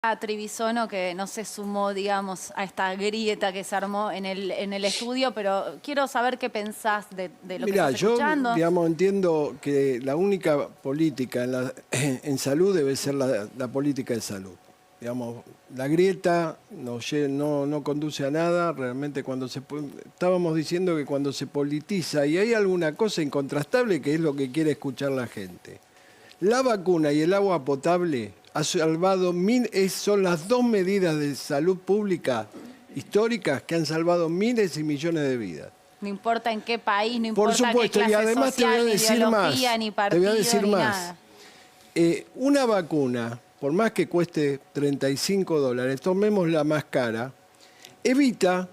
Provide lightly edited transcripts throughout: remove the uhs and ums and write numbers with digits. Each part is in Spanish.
a Trivisono que no se sumó, digamos, a esta grieta que se armó en el estudio, pero quiero saber qué pensás de lo que estás escuchando. Yo, digamos, entiendo que la única política en salud debe ser la política de salud. Digamos, la grieta no conduce a nada. Realmente estábamos diciendo que cuando se politiza, y hay alguna cosa incontrastable que es lo que quiere escuchar la gente. La vacuna y el agua potable ha salvado son las dos medidas de salud pública históricas que han salvado miles y millones de vidas. No importa en qué país, no Por importa supuesto, qué clase y además social, ni ideología, ni partido, te voy a decir ni más. nada. Una vacuna, por más que cueste $35, tomemos la más cara, evita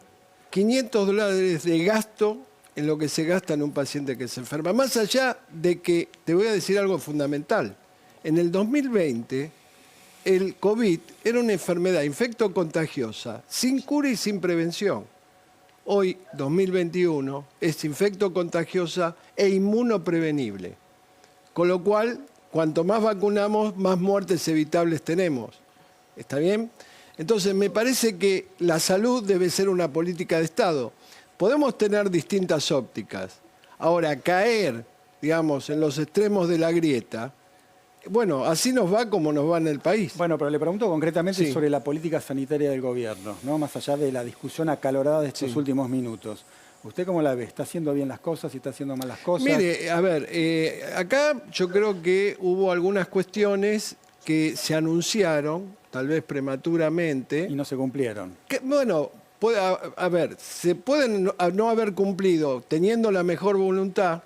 $500 de gasto en lo que se gasta en un paciente que se enferma. Más allá de que, te voy a decir algo fundamental, en el 2020 el COVID era una enfermedad infectocontagiosa, sin cura y sin prevención. Hoy, 2021, es infectocontagiosa e inmunoprevenible. Con lo cual, cuanto más vacunamos, más muertes evitables tenemos. ¿Está bien? Entonces, me parece que la salud debe ser una política de Estado. Podemos tener distintas ópticas. Ahora, caer, digamos, en los extremos de la grieta, bueno, así nos va como nos va en el país. Bueno, pero le pregunto concretamente Sí. sobre la política sanitaria del gobierno, ¿no? Más allá de la discusión acalorada de estos últimos minutos. ¿Usted cómo la ve? ¿Está haciendo bien las cosas y está haciendo mal las cosas? Mire, a ver, acá yo creo que hubo algunas cuestiones que se anunciaron, tal vez prematuramente. Y no se cumplieron. Bueno, se pueden no haber cumplido teniendo la mejor voluntad,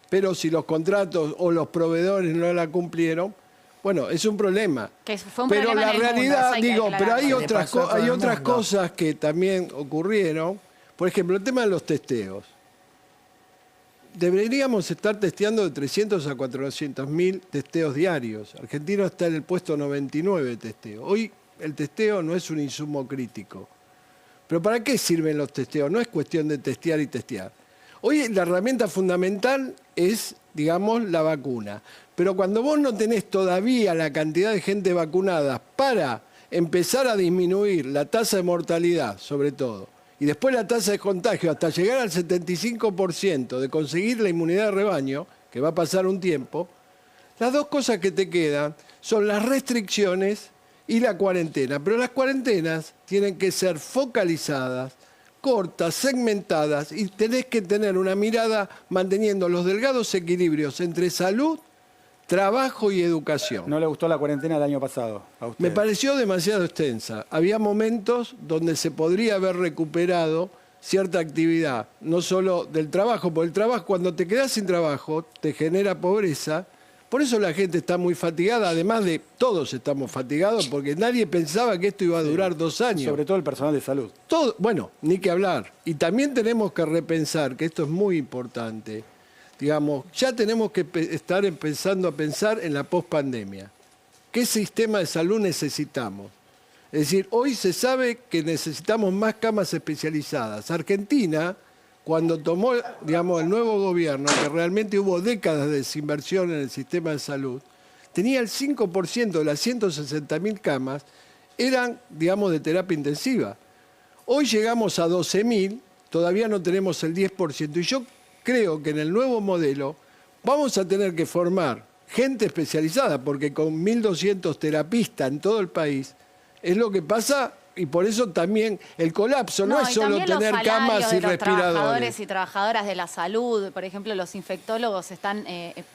pero si los contratos o los proveedores no la cumplieron, bueno, es un problema. Que fue un pero problema la en el mundo, realidad, eso hay que digo, pero hay aclararlo. hay otras cosas que también ocurrieron. Por ejemplo, el tema de los testeos. Deberíamos estar testeando de 300 a 400.000 testeos diarios. Argentina está en el puesto 99 de testeo. Hoy el testeo no es un insumo crítico. ¿Pero para qué sirven los testeos? No es cuestión de testear y testear. Hoy la herramienta fundamental es, digamos, la vacuna. Pero cuando vos no tenés todavía la cantidad de gente vacunada para empezar a disminuir la tasa de mortalidad, sobre todo, y después la tasa de contagio hasta llegar al 75% de conseguir la inmunidad de rebaño, que va a pasar un tiempo, las dos cosas que te quedan son las restricciones y la cuarentena. Pero las cuarentenas tienen que ser focalizadas, cortas, segmentadas, y tenés que tener una mirada manteniendo los delgados equilibrios entre salud, trabajo y educación. ¿No le gustó la cuarentena del año pasado a usted? Me pareció demasiado extensa. Había momentos donde se podría haber recuperado cierta actividad, no solo del trabajo, porque el trabajo, cuando te quedás sin trabajo, te genera pobreza. Por eso la gente está muy fatigada, además de todos estamos fatigados, porque nadie pensaba que esto iba a durar 2 años. Sobre todo el personal de salud. Bueno, ni que hablar. Y también tenemos que repensar, que esto es muy importante, digamos, ya tenemos que estar empezando a pensar en la pospandemia. ¿Qué sistema de salud necesitamos? Es decir, hoy se sabe que necesitamos más camas especializadas. Argentina, cuando tomó, digamos, el nuevo gobierno, que realmente hubo décadas de desinversión en el sistema de salud, tenía el 5% de las 160.000 camas eran, digamos, de terapia intensiva. Hoy llegamos a 12.000, todavía no tenemos el 10%. Y yo creo que en el nuevo modelo vamos a tener que formar gente especializada, porque con 1.200 terapistas en todo el país es lo que pasa. Y por eso también el colapso no es solo tener camas y respiradores. Trabajadores y trabajadoras de la salud, por ejemplo, los infectólogos están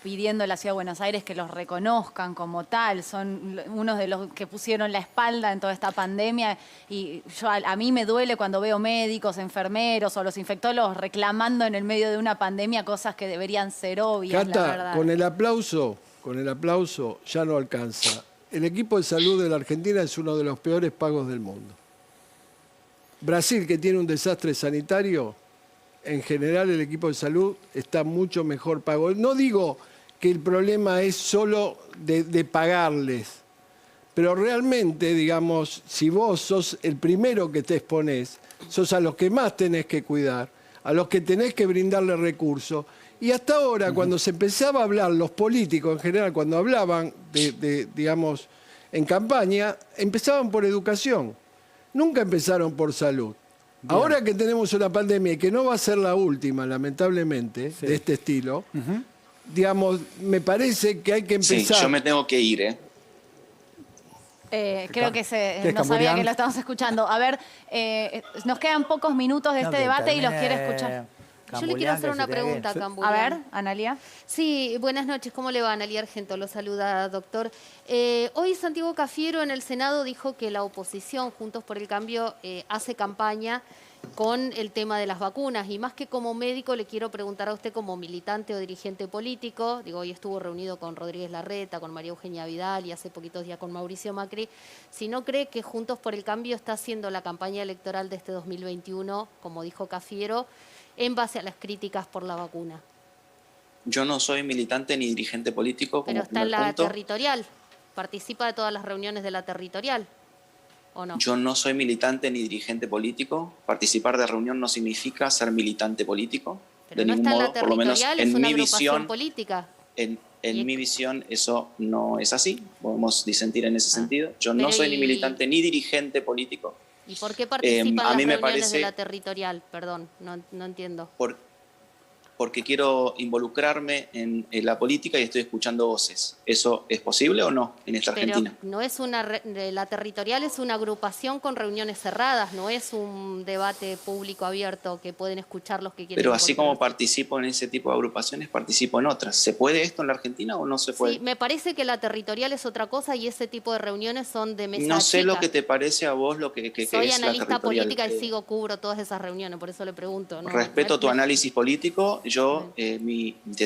pidiendo en la Ciudad de Buenos Aires que los reconozcan como tal. Son unos de los que pusieron la espalda en toda esta pandemia. Y a mí me duele cuando veo médicos, enfermeros o los infectólogos reclamando en el medio de una pandemia cosas que deberían ser obvias, Cata, la verdad. con el aplauso ya no alcanza. El equipo de salud de la Argentina es uno de los peores pagos del mundo. Brasil, que tiene un desastre sanitario, en general el equipo de salud está mucho mejor pago. No digo que el problema es solo de pagarles, pero realmente, digamos, si vos sos el primero que te exponés, sos a los que más tenés que cuidar, a los que tenés que brindarle recursos. Y hasta ahora, cuando se empezaba a hablar, los políticos en general, cuando hablaban digamos, en campaña, empezaban por educación. Nunca empezaron por salud. Ahora que tenemos una pandemia y que no va a ser la última, lamentablemente, de este estilo, digamos, me parece que hay que empezar... Sí, yo me tengo que ir, ¿eh? Creo que ¿Qué es no sabía Camburián? que lo estamos escuchando. A ver, nos quedan pocos minutos de este debate y los quiere escuchar. Yo le quiero hacer una pregunta a A Camburián. ver, Analia. Sí, buenas noches. ¿Cómo le va, Analia Argento? Lo saluda, doctor. Hoy Santiago Cafiero en el Senado dijo que la oposición, Juntos por el Cambio, hace campaña con el tema de las vacunas. Y más que como médico, le quiero preguntar a usted como militante o dirigente político. Digo, hoy estuvo reunido con Rodríguez Larreta, con María Eugenia Vidal y hace poquitos días con Mauricio Macri. Si no cree que Juntos por el Cambio está haciendo la campaña electoral de este 2021, como dijo Cafiero, en base a las críticas por la vacuna. Yo no soy militante ni dirigente político. Pero como está en primer la punto. territorial. ¿Participa de todas las reuniones de la territorial o no? Yo no soy militante ni dirigente político. Participar de reunión no significa ser militante político. Pero de no ningún está en la modo, por lo menos territorial, es en una mi agrupación visión. política. En Y- mi visión eso no es así. Podemos disentir en ese sentido. Yo no Pero soy ni y- militante ni dirigente político. ¿Y por qué participa en a las mí me reuniones de parece- la territorial? Perdón, no entiendo. Porque quiero involucrarme en la política y estoy escuchando voces. ¿Eso es posible o no en esta Pero Argentina? no es la territorial es una agrupación con reuniones cerradas, no es un debate público abierto que pueden escuchar los que quieren. Pero así como involucrarse. participo en ese tipo de agrupaciones, participo en otras. ¿Se puede esto en la Argentina o no se puede? Sí, me parece que la territorial es otra cosa y ese tipo de reuniones son de mesa No sé chica. lo que te parece a vos lo que Soy es la analista territorial. política y cubro todas esas reuniones, por eso le pregunto. ¿no? Respeto tu No- análisis político. Yo te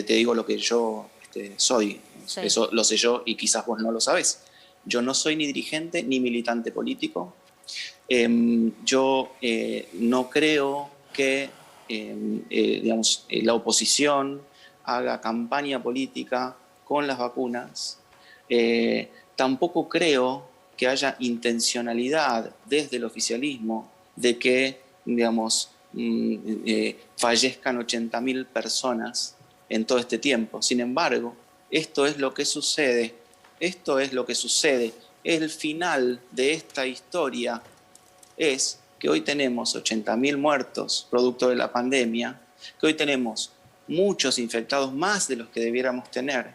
digo lo que yo soy. Sí. Eso lo sé yo y quizás vos no lo sabés. Yo no soy ni dirigente ni militante político. Yo no creo que digamos, la oposición haga campaña política con las vacunas. Tampoco creo que haya intencionalidad desde el oficialismo de que, digamos, fallezcan 80.000 personas en todo este tiempo. Sin embargo, esto es lo que sucede. Esto es lo que sucede. El final de esta historia es que hoy tenemos 80.000 muertos producto de la pandemia, que hoy tenemos muchos infectados más de los que debiéramos tener,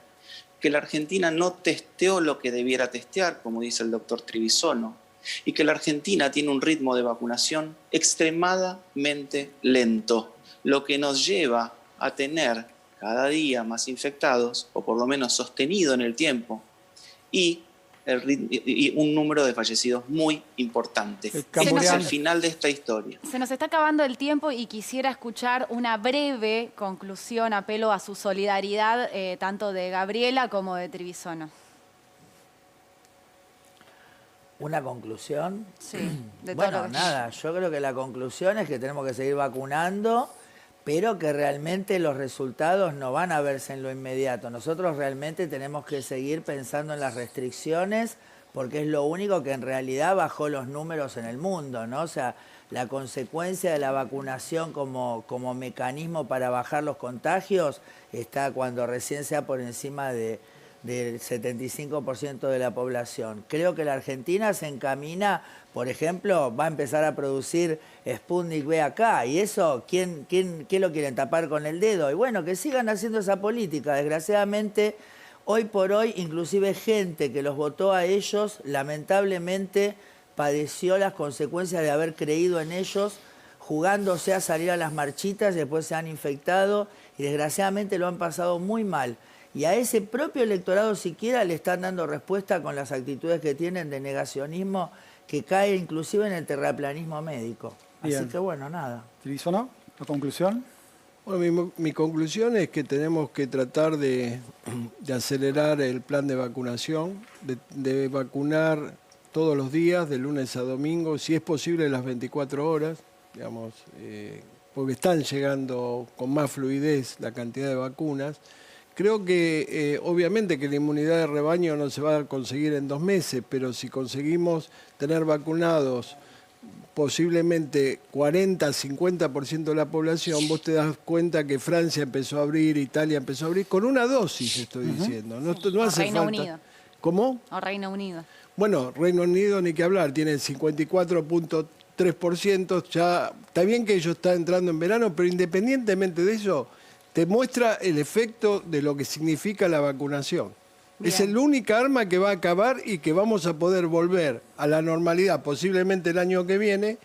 que la Argentina no testeó lo que debiera testear, como dice el doctor Trivisono, y que la Argentina tiene un ritmo de vacunación extremadamente lento, lo que nos lleva a tener cada día más infectados, o por lo menos sostenido en el tiempo, y un número de fallecidos muy importante. Este es Camburián. el final de esta historia. Se nos está acabando el tiempo y quisiera escuchar una breve conclusión, apelo a su solidaridad, tanto de Gabriela como de Trivisono. ¿Una conclusión? Sí, de todo Bueno, lo que... nada, yo creo que la conclusión es que tenemos que seguir vacunando, pero que realmente los resultados no van a verse en lo inmediato. Nosotros realmente tenemos que seguir pensando en las restricciones, porque es lo único que en realidad bajó los números en el mundo, ¿no? O sea, la consecuencia de la vacunación como mecanismo para bajar los contagios está cuando recién sea por encima del 75% de la población. Creo que la Argentina se encamina, por ejemplo, va a empezar a producir Sputnik V acá, y eso, ¿qué lo quieren tapar con el dedo? Y bueno, que sigan haciendo esa política. Desgraciadamente, hoy por hoy, inclusive gente que los votó a ellos, lamentablemente padeció las consecuencias de haber creído en ellos, jugándose a salir a las marchitas y después se han infectado y desgraciadamente lo han pasado muy mal. Y a ese propio electorado siquiera le están dando respuesta con las actitudes que tienen de negacionismo que cae inclusive en el terraplanismo médico. Bien. Así que bueno, nada. ¿Trivisono? ¿La conclusión? Bueno, mi conclusión es que tenemos que tratar de acelerar el plan de vacunación, de vacunar todos los días, de lunes a domingo, si es posible las 24 horas, digamos, porque están llegando con más fluidez la cantidad de vacunas. Creo que obviamente que la inmunidad de rebaño no se va a conseguir en 2 meses, pero si conseguimos tener vacunados posiblemente 40-50% de la población, vos te das cuenta que Francia empezó a abrir, Italia empezó a abrir, con una dosis estoy diciendo. No, no O hace Reino falta. Unido. ¿Cómo? O Reino Unido. Bueno, Reino Unido ni que hablar, tiene el 54.3%, ya está bien que ellos están entrando en verano, pero independientemente de eso, te muestra el efecto de lo que significa la vacunación. Bien. Es la única arma que va a acabar y que vamos a poder volver a la normalidad posiblemente el año que viene,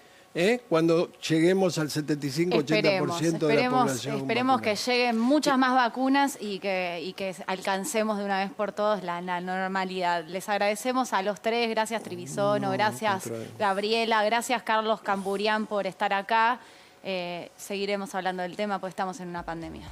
cuando lleguemos al 75-80% de la población. Esperemos que vacunada. lleguen muchas más vacunas y que alcancemos de una vez por todas la normalidad. Les agradecemos a los tres, gracias Trivisono, gracias Gabriela, gracias Carlos Camburián por estar acá. Seguiremos hablando del tema porque estamos en una pandemia.